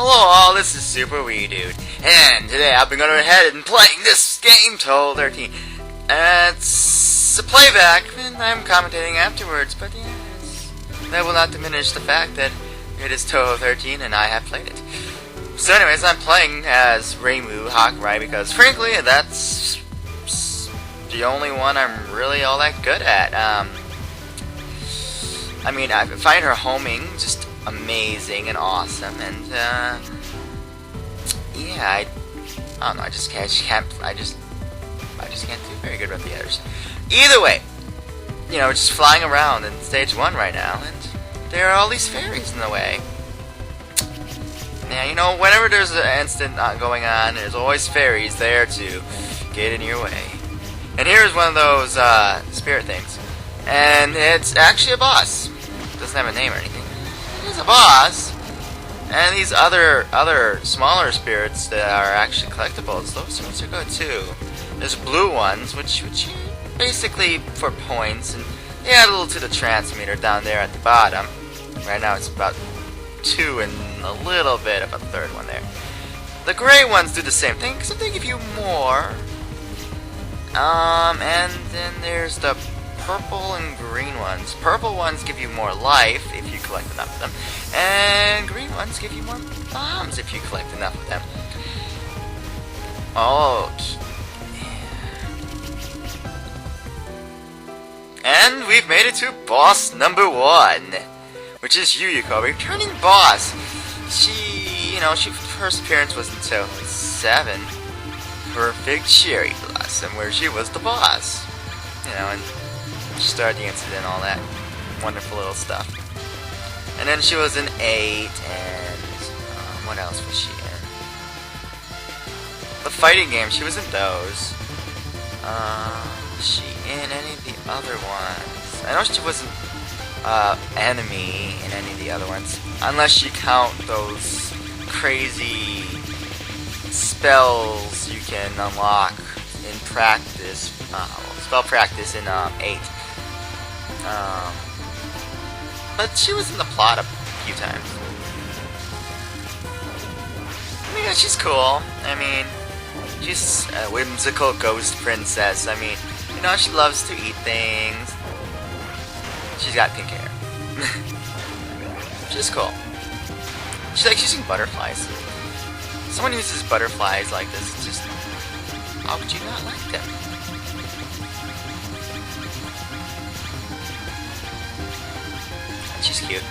Hello all, this is Super Wee Dude, and today I've been going ahead and playing this game, touhou 13. It's a playback, and I'm commentating afterwards, but yes, that will not diminish the fact that it is touhou 13 and I have played it. So anyways, I'm playing as Reimu Hakurai because frankly, that's the only one I'm really all that good at. I mean, I find her homing just amazing and awesome, and yeah, I don't know, I just can't do very good with the others. Either way, you know, just flying around in stage 1 right now, and there are all these fairies in the way. Now, you know, whenever there's an incident going on, there's always fairies there to get in your way. And here's one of those spirit things, and it's actually a boss. It doesn't have a name or anything. A boss, and these other smaller spirits that are actually collectibles, those ones are good too. There's blue ones, which basically for points, and they add a little to the transmitter down there at the bottom. Right now it's about 2 and a little bit of a third one there. The gray ones do the same thing, except they give you more. And then there's the purple and green ones. Purple ones give you more life if you collect enough of them, and green ones give you more bombs if you collect enough of them. Okay. And we've made it to boss number 1, which is Yuyuko, returning boss. She, you know, her first appearance was until 7, Perfect Cherry Blossom, where she was the boss. You know, and she started the incident, all that wonderful little stuff. And then she was in 8, and what else was she in? The fighting game, she was in those. Was she in any of the other ones? I know she wasn't enemy in any of the other ones, unless you count those crazy spells you can unlock in practice. Spell practice in 8. But she was in the plot a few times. I mean, she's cool. I mean, she's a whimsical ghost princess. I mean, you know, she loves to eat things. She's got pink hair. She's cool. She likes using butterflies. Someone who uses butterflies like this, it's just, how could you not like them? She's cute.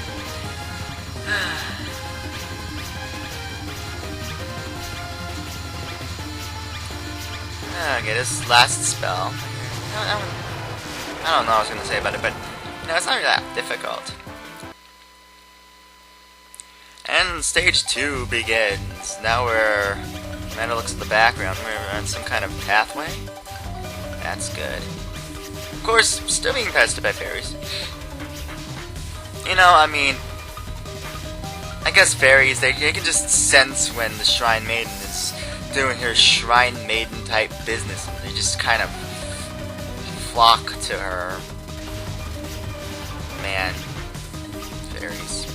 Okay, this last spell. I don't know what I was going to say about it, but you know, it's not really that difficult. And stage 2 begins. Now Amanda looks at the background. We're on some kind of pathway. That's good. Of course, still being pestered by fairies. You know, I mean, I guess fairies, they can just sense when the Shrine Maiden is doing her Shrine Maiden type business. They just kind of flock to her. Man, fairies.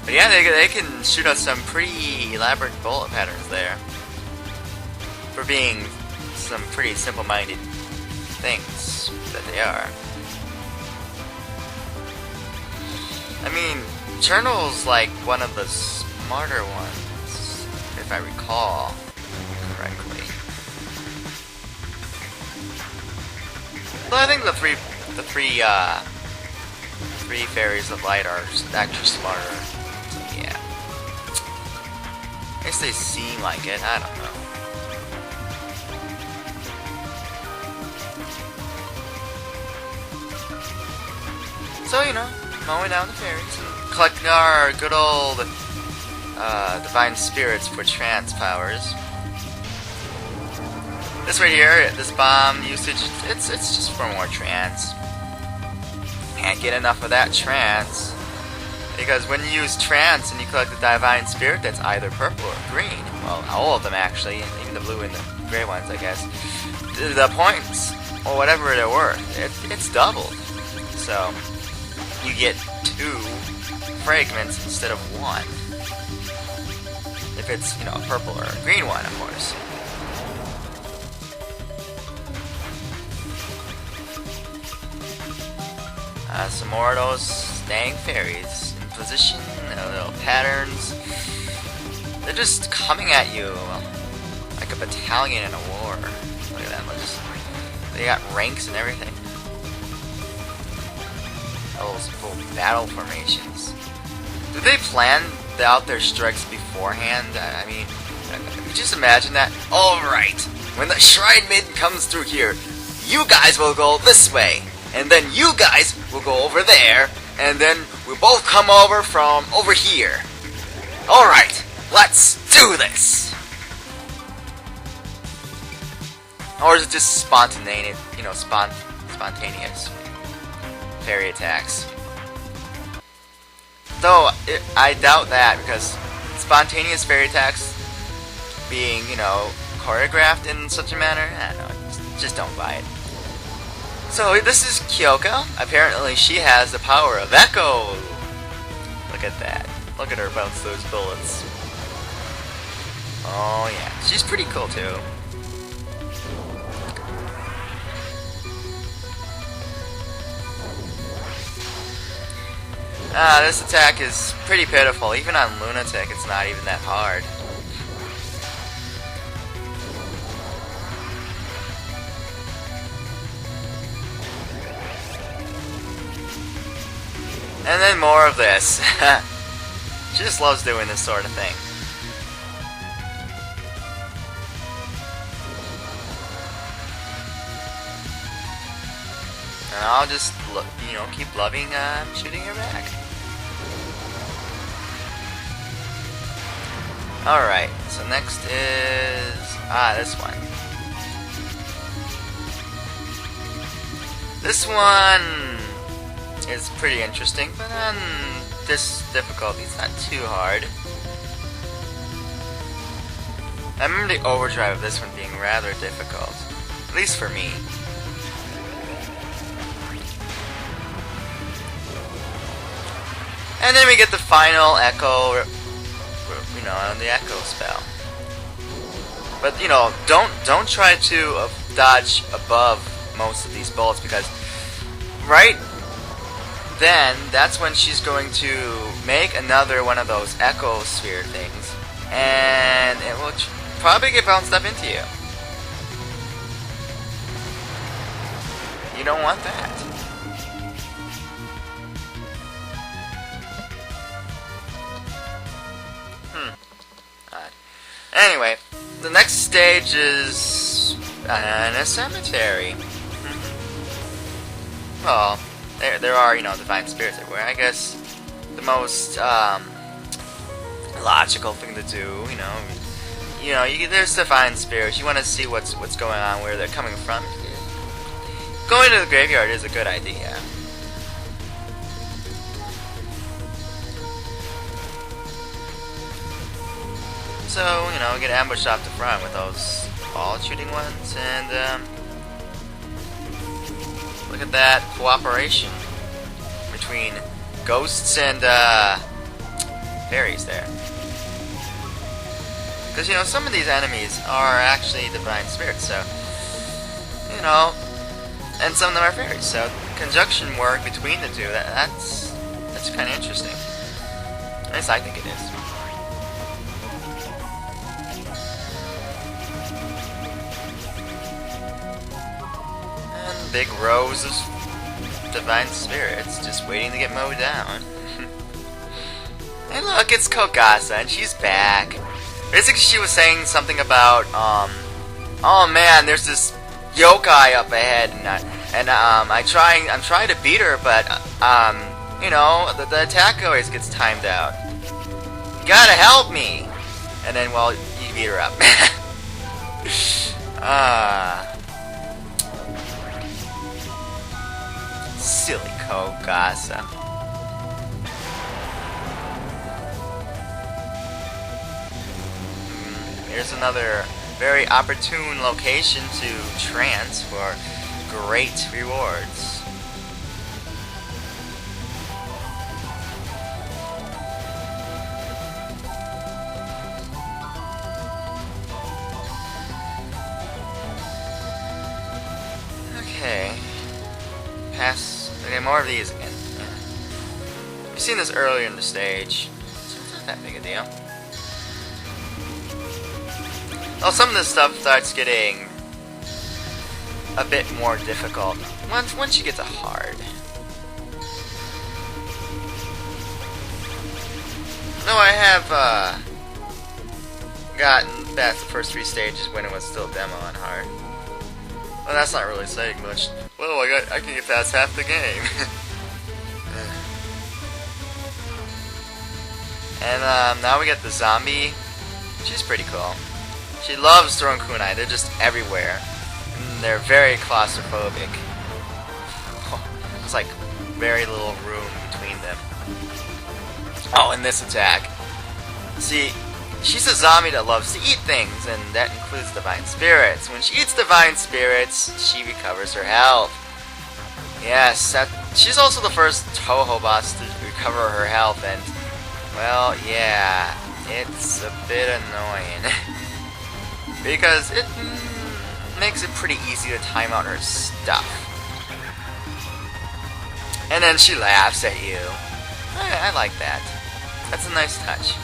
But yeah, they can shoot us some pretty elaborate bullet patterns there. For being some pretty simple-minded things that they are. I mean, Chernal's like one of the smarter ones, if I recall correctly. But I think the three fairies of light are actually smarter. So, yeah. I guess they seem like it, I don't know. So, you know, mowing down the fairies and collecting our good old divine spirits for trance powers. This right here, this bomb usage, it's just for more trance. Can't get enough of that trance. Because when you use trance and you collect the divine spirit that's either purple or green, well, all of them actually, even the blue and the gray ones, I guess, the points, or whatever they're worth, it's doubled. So, you get 2 fragments instead of 1. If it's, you know, a purple or a green one, of course. Some more of those dang fairies in position, little patterns. They're just coming at you like a battalion in a war. Look at them, they got ranks and everything. Those full battle formations. Do they plan out their strikes beforehand? I mean, can you just imagine that? Alright, when the Shrine Maiden comes through here, you guys will go this way. And then you guys will go over there, and then we'll both come over from over here. Alright, let's do this! Or is it just spontaneous, you know, spontaneous fairy attacks? Though, I doubt that, because spontaneous fairy attacks being, you know, choreographed in such a manner, I don't know, just don't buy it. So this is Kyoko. Apparently she has the power of Echo. Look at that. Look at her bounce those bullets. Oh yeah, she's pretty cool too. This attack is pretty pitiful. Even on Lunatic, it's not even that hard. And then more of this. She just loves doing this sort of thing. And I'll just, you know, keep loving shooting her back. Alright, so next is... this one. This one is pretty interesting, but on this difficulty, it's not too hard. I remember the overdrive of this one being rather difficult, at least for me. And then we get the final echo, you know, the echo spell. But you know, don't try to dodge above most of these bullets, because right then that's when she's going to make another one of those echo sphere things, and it will probably get bounced up into you. You don't want that. Odd. Anyway, the next stage is in a cemetery. Well, there are, you know, divine spirits everywhere. I guess the most logical thing to do, there's divine spirits. You want to see what's going on, where they're coming from. Going to the graveyard is a good idea. So, get ambushed off the front with those ball shooting ones, and look at that cooperation between ghosts and fairies there. Because, some of these enemies are actually divine spirits, so, and some of them are fairies, so conjunction work between the two, that's kind of interesting. At least I think it is. And big rows of divine spirits just waiting to get mowed down. Hey look, it's Kokasa, and she's back. Basically, she was saying something about, oh man, there's this yokai up ahead, and I'm trying to beat her, but the attack always gets timed out. You gotta help me. And then, well, you beat her up. Silly Kokasa. Here's another very opportune location to trance for great rewards. more of these again. Yeah. You've seen this earlier in the stage, so it's not that big a deal. Well, some of this stuff starts getting a bit more difficult once you get to hard. No, I have gotten past the first 3 stages when it was still demo on hard. Well, that's not really saying much. Well, I can get past half the game. And now we get the zombie. She's pretty cool. She loves throwing kunai. They're just everywhere. And they're very claustrophobic. There's like very little room between them. Oh, and this attack. See, she's a zombie that loves to eat things, and that includes divine spirits. When she eats divine spirits, she recovers her health. Yes, she's also the first touhou boss to recover her health, and, well, yeah, it's a bit annoying. Because it makes it pretty easy to time out her stuff. And then she laughs at you. I like that. That's a nice touch.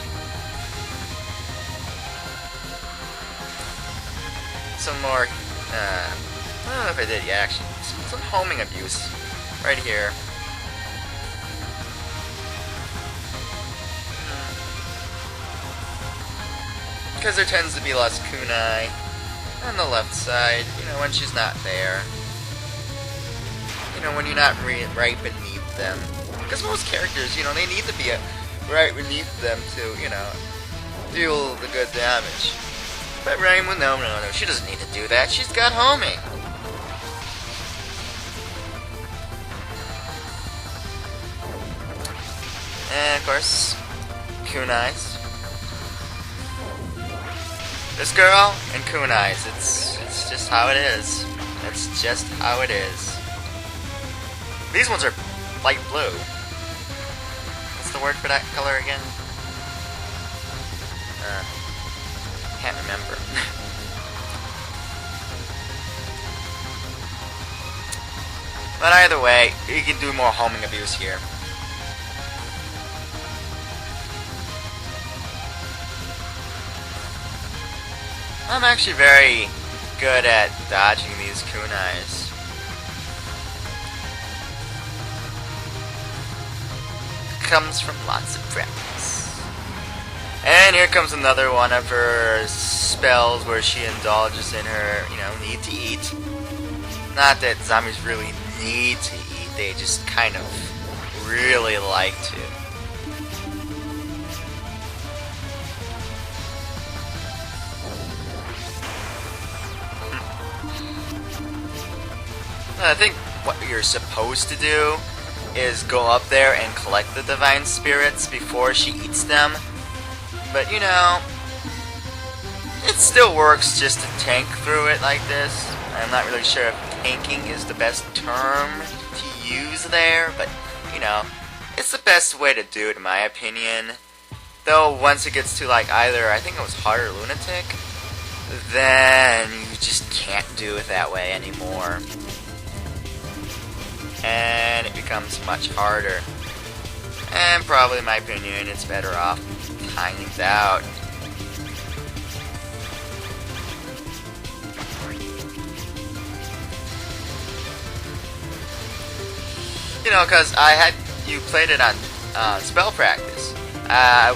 Some more, I don't know if I did yet, actually. Some homing abuse. Right here. Because there tends to be less kunai on the left side, you know, when she's not there. You know, when you're not right beneath them. Because most characters, you know, they need to be right beneath them to, you know, deal the good damage. But Rainbow, no, she doesn't need to do that. She's got homing. And, of course, kunais. This girl and kunais, it's just how it is. It's just how it is. These ones are light blue. What's the word for that color again? Can't remember. But either way, you can do more homing abuse here. I'm actually very good at dodging these kunais. Comes from lots of practice. And here comes another one of her spells where she indulges in her, you know, need to eat. Not that zombies really need to eat, they just kind of really like to. I think what you're supposed to do is go up there and collect the divine spirits before she eats them. But, you know, it still works just to tank through it like this. I'm not really sure if tanking is the best term to use there, but, you know, it's the best way to do it in my opinion. Though, once it gets to, like, either, I think it was hard or lunatic, then you just can't do it that way anymore. And it becomes much harder. And probably, in my opinion, it's better off tying things out. You know, because you played it on spell practice. I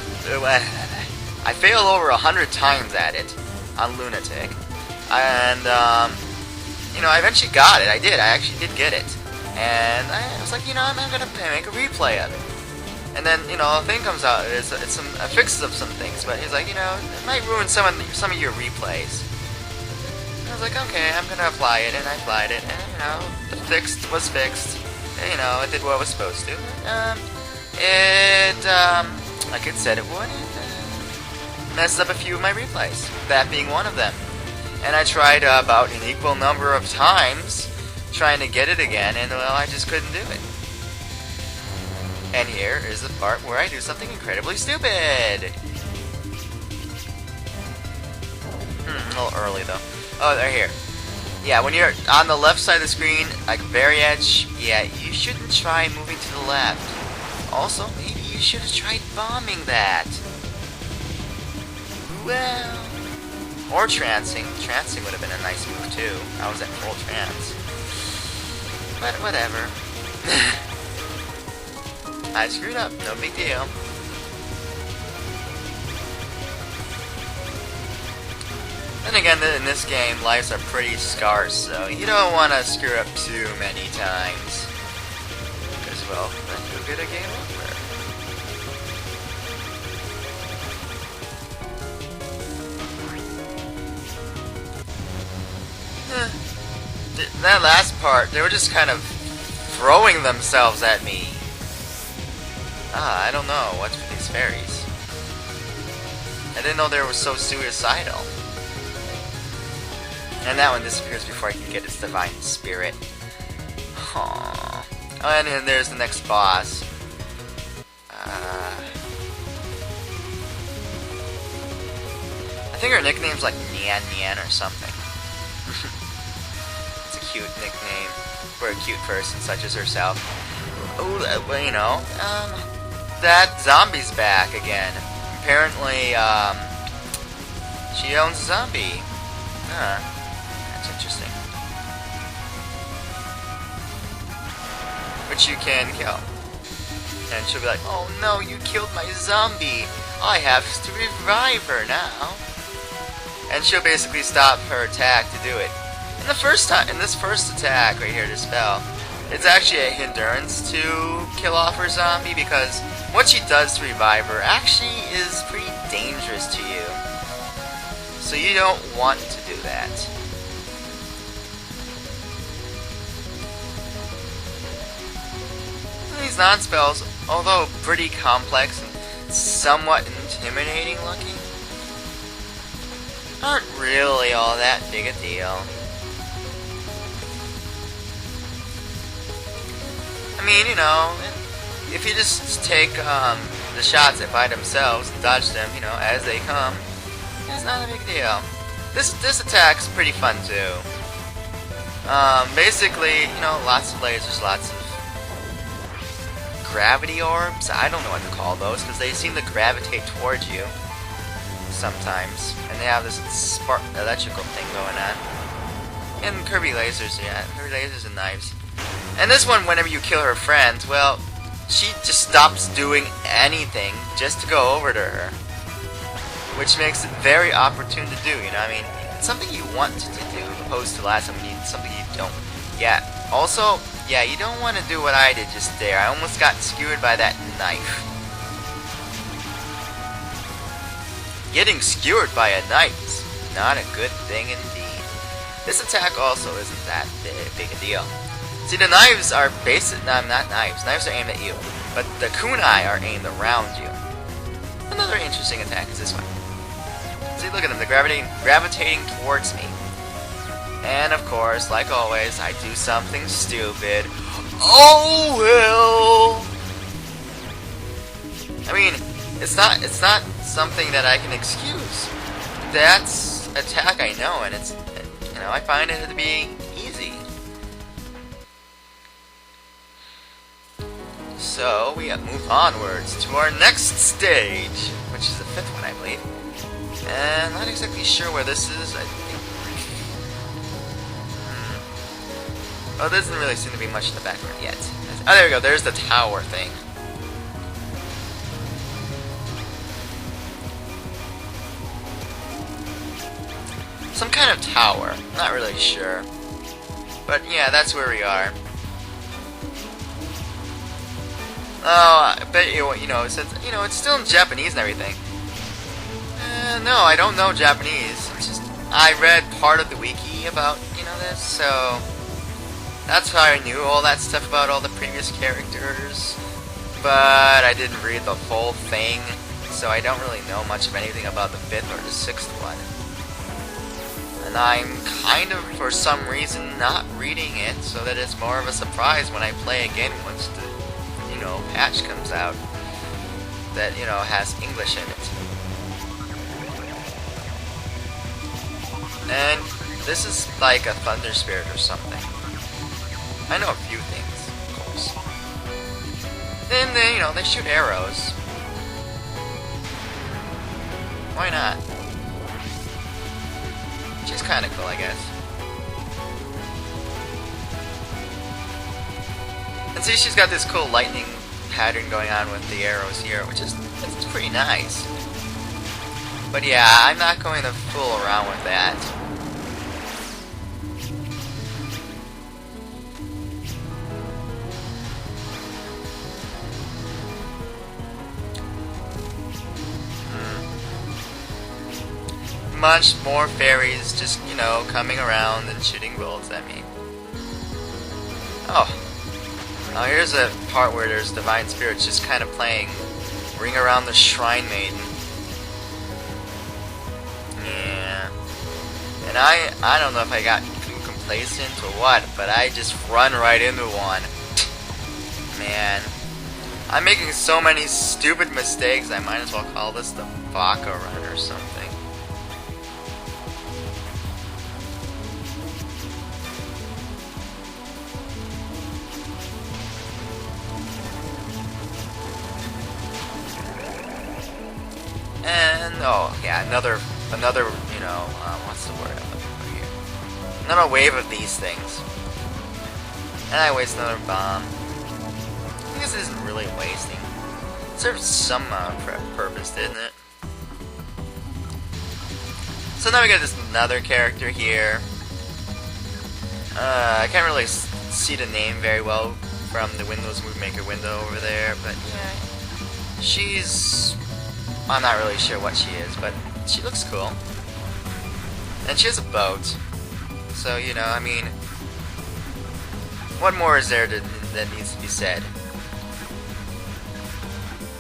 failed over 100 times at it on Lunatic. And, you know, I eventually got it. I actually did get it. And I was like, you know, I'm going to make a replay of it. And then, you know, a thing comes out, it's some fixes of some things, but he's like, you know, it might ruin some of your replays. And I was like, okay, I'm gonna apply it, and I applied it, and, you know, the fixed was fixed. And, you know, it did what it was supposed to. Like it said it would, it messed up a few of my replays, that being one of them. And I tried about an equal number of times trying to get it again, and, well, I just couldn't do it. And here is the part where I do something incredibly stupid. A little early though. Oh, they're here. Yeah, when you're on the left side of the screen, like very edge, yeah, you shouldn't try moving to the left. Also, maybe you should have tried bombing that. Well, or trancing. Trancing would have been a nice move too. I was at full trance. But whatever. I screwed up, no big deal. Then again, in this game, lives are pretty scarce, so you don't want to screw up too many times. Because, well, then you'll get a game over. That last part, they were just kind of throwing themselves at me. I don't know, what's with these fairies? I didn't know they were so suicidal. And that one disappears before I can get its divine spirit. Aww. Oh, and then there's the next boss. I think her nickname's like Nian Nian or something. It's a cute nickname for a cute person such as herself. Oh, well, you know, that zombie's back again. Apparently, she owns a zombie. Huh. Interesting. Which you can kill. And she'll be like, oh no, you killed my zombie. I have to revive her now. And she'll basically stop her attack to do it. In this first attack right here, this spell, it's actually a hindrance to kill off her zombie because what she does to revive her actually is pretty dangerous to you. So you don't want to do that. These non-spells, although pretty complex and somewhat intimidating looking, aren't really all that big a deal. I mean, you know, if you just take the shots by themselves and dodge them, you know, as they come, it's not a big deal. This attack's pretty fun too. Basically, you know, lots of lasers, lots of gravity orbs. I don't know what to call those because they seem to gravitate towards you sometimes, and they have this spark electrical thing going on. And Kirby lasers, yeah, Kirby lasers and knives. And this one, whenever you kill her friend, well, she just stops doing anything just to go over to her, which makes it very opportune to do. You know, I mean, it's something you want to do, opposed to last time when you did something you don't. Yeah. Also, yeah, you don't want to do what I did just there. I almost got skewered by that knife. Getting skewered by a knife is not a good thing indeed. This attack also isn't that big a deal. See, the knives are not knives. Knives are aimed at you, but the kunai are aimed around you. Another interesting attack is this one. See, look at them. They're gravitating towards me. And of course, like always, I do something stupid. Oh well. I mean, it's not something that I can excuse. That's attack I know, and it's, you know, I find it to be easy. So we move onwards to our next stage, which is the 5th one, I believe. And I'm not exactly sure where this is. I think. Oh, there doesn't really seem to be much in the background yet. Oh, there we go. There's the tower thing. Some kind of tower. Not really sure. But yeah, that's where we are. Oh, I bet you know, since, you know, it's still in Japanese and everything. No, I don't know Japanese. It's just, I read part of the wiki about, you know, this, so that's how I knew all that stuff about all the previous characters. But I didn't read the whole thing, so I don't really know much of anything about the 5th or the 6th one. And I'm kind of, for some reason, not reading it, so that it's more of a surprise when I play again once the, you know, patch comes out that, you know, has English in it. And This is like a thunder spirit or something. I know a few things, of course. Then they, you know, they shoot arrows. Why not? She's kind of cool, I guess. And see, she's got this cool lightning pattern going on with the arrows here, which is it's pretty nice. But yeah, I'm not going to fool around with that. Much more fairies just, you know, coming around and shooting bullets at me. Oh. Now here's a part where there's divine spirits just kind of playing Ring Around the Shrine Maiden. Yeah. And I don't know if I got too complacent or what, but I just run right into one. Man. I'm making so many stupid mistakes, I might as well call this the Baka Run or something. And oh yeah, another you know what's the word I'm looking for here? Another wave of these things, and I waste another bomb. I guess it isn't really wasting. It serves some purpose, didn't it? So now we got this another character here. I can't really see the name very well from the Windows Movie Maker window over there, but yeah, she's. I'm not really sure what she is, but she looks cool. And she has a boat. So, you know, I mean, what more is there that needs to be said?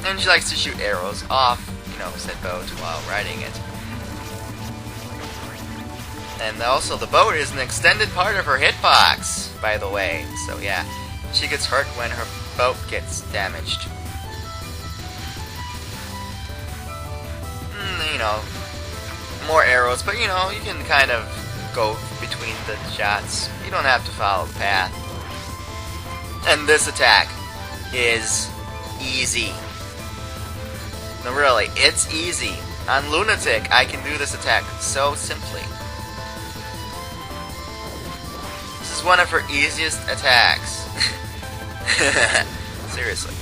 And she likes to shoot arrows off, you know, said boat while riding it. And also, the boat is an extended part of her hitbox, by the way. So, yeah, she gets hurt when her boat gets damaged. You know, more arrows, but you know, you can kind of go between the shots. You don't have to follow the path. And this attack is easy. No, really, it's easy. On Lunatic, I can do this attack so simply. This is one of her easiest attacks. Seriously.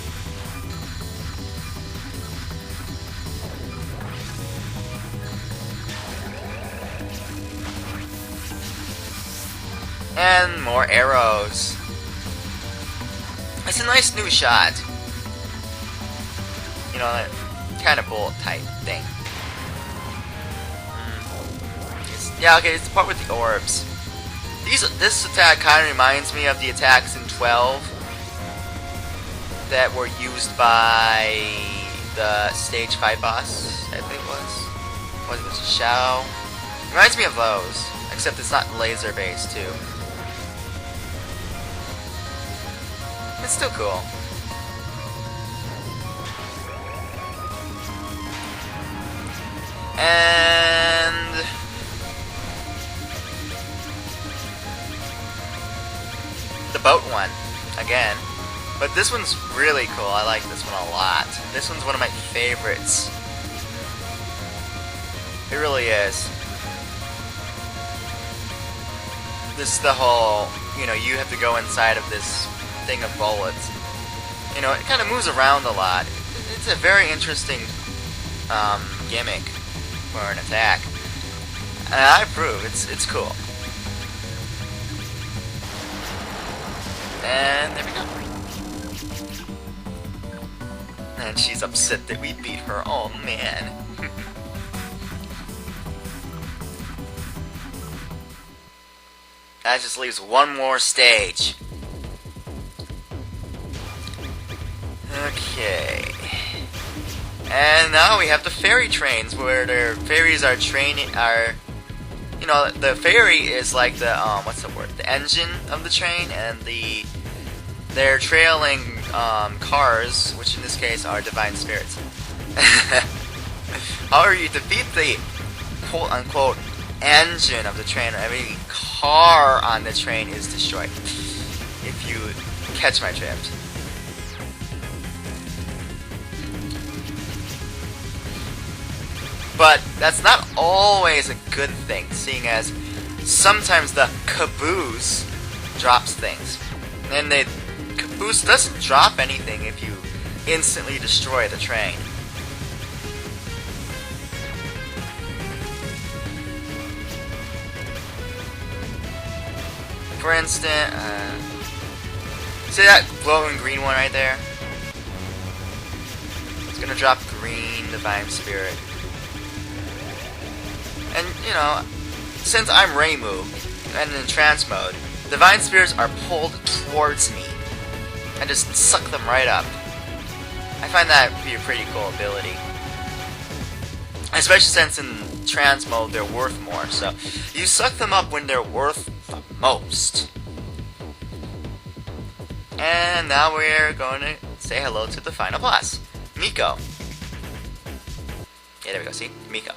And more arrows. It's a nice new shot. You know, that kind of bullet type thing. Yeah, okay, it's the part with the orbs. This attack kind of reminds me of the attacks in 12 that were used by the stage 5 boss, I think it was. What was it, Shao? Reminds me of those, except it's not laser based too. It's still cool. And the boat one again. But this one's really cool. I like this one a lot. This one's one of my favorites. It really is. This is the whole, you know, you have to go inside of this thing of bullets. You know, it kind of moves around a lot. It's a very interesting gimmick for an attack. And I approve. It's cool. And there we go. And she's upset that we beat her. Oh man. That just leaves one more stage. Okay. And now we have the fairy trains, where the fairies are you know, the fairy is like the, what's the word? The engine of the train, and they're trailing, cars, which in this case are divine spirits. However, you defeat the quote-unquote engine of the train or every car on the train is destroyed. If you catch my drift. But that's not always a good thing, seeing as sometimes the caboose drops things. And the caboose doesn't drop anything if you instantly destroy the train. For instance, see that glowing green one right there? It's gonna drop green Divine Spirit. And, you know, since I'm Reimu and in trance mode, Divine Spirits are pulled towards me. I just suck them right up. I find that to be a pretty cool ability. Especially since in trance mode they're worth more, so you suck them up when they're worth the most. And now we're going to say hello to the final boss, Miko. Yeah, there we go, see? Miko.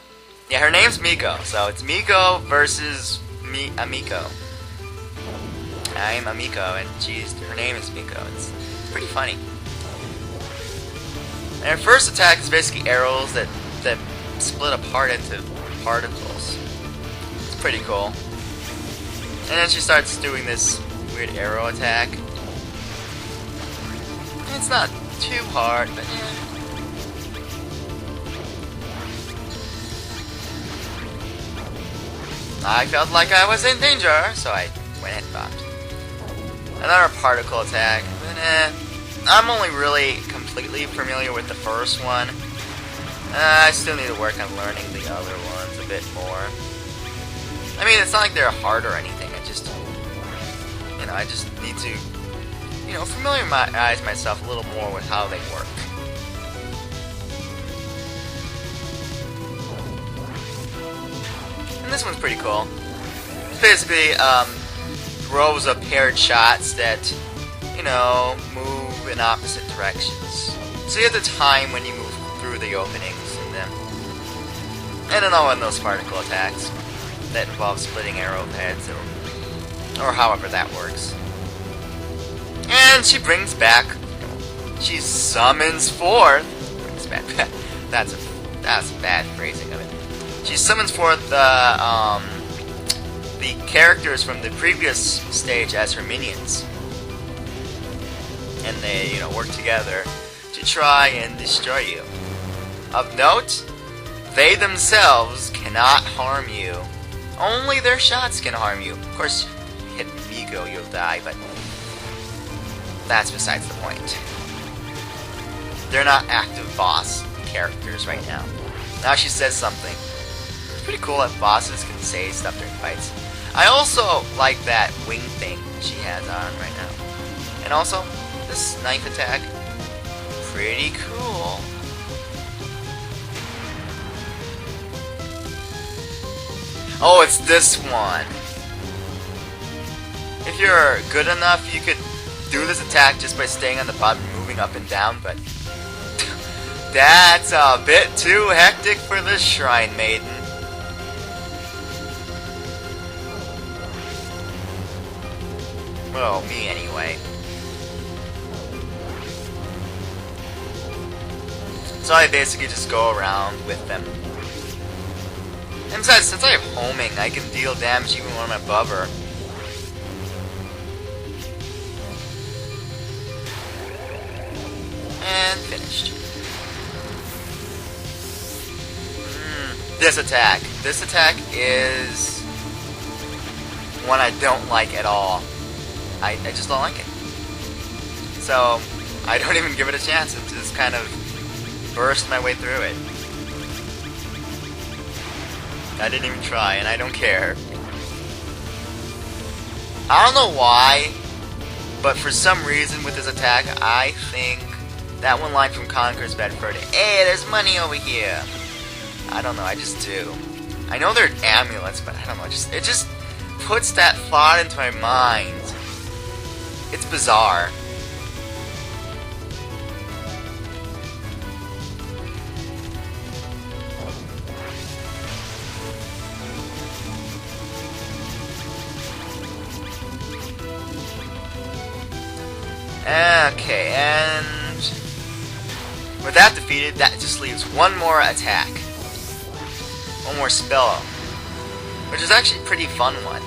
Yeah, her name's Miko, so it's Miko versus Amiko. I'm Amiko, and her name is Miko. It's pretty funny. And her first attack is basically arrows that split apart into particles. It's pretty cool. And then she starts doing this weird arrow attack. It's not too hard, but yeah. I felt like I was in danger, so I went and bopped. Another particle attack, but I'm only really completely familiar with the first one. I still need to work on learning the other ones a bit more. I mean, it's not like they're hard or anything, I just need to, familiarize myself a little more with how they work. And this one's pretty cool. It's basically, rows of paired shots that, move in opposite directions. So you have the time when you move through the openings in them. And then all in those particle attacks that involve splitting arrowheads or however that works. And she brings back, she summons forth, brings back, that's bad phrasing of it. She summons forth the characters from the previous stage as her minions. And they, work together to try and destroy you. Of note, they themselves cannot harm you. Only their shots can harm you. Of course, if you hit Miko, you'll die, but that's besides the point. They're not active boss characters right now. Now she says something. It's pretty cool that bosses can say stuff during fights. I also like that wing thing she has on right now. And also, this knife attack. Pretty cool. Oh, it's this one. If you're good enough, you could do this attack just by staying on the bottom and moving up and down, but that's a bit too hectic for this Shrine Maiden. Well, me anyway. So I basically just go around with them. And besides, since I have homing, I can deal damage even when I'm above her. And finished. This attack. This attack is one I don't like at all. I just don't like it. So, I don't even give it a chance and just kind of burst my way through it. I didn't even try, and I don't care. I don't know why, but for some reason with this attack, I think that one line from Conker's Bedford, "Hey, there's money over here." I don't know, I just do. I know they're amulets, but I don't know, it just puts that thought into my mind. It's bizarre. Okay, and with that defeated, that just leaves one more attack. One more spell. Which is actually a pretty fun one.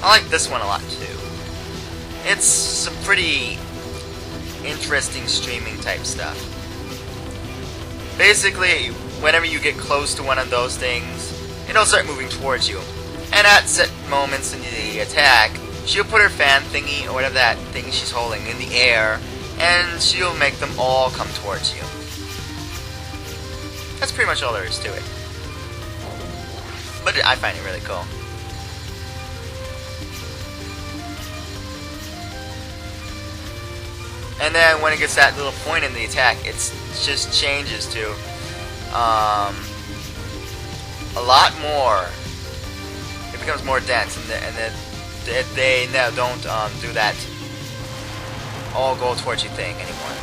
I like this one a lot too. It's some pretty interesting streaming type stuff. Basically, whenever you get close to one of those things, it'll start moving towards you. And at set moments in the attack, she'll put her fan thingy, or whatever that thing she's holding, in the air, and she'll make them all come towards you. That's pretty much all there is to it. But I find it really cool. And then when it gets that little point in the attack, it just changes to a lot more. It becomes more dense, and they now don't do that all go towards you thing anymore.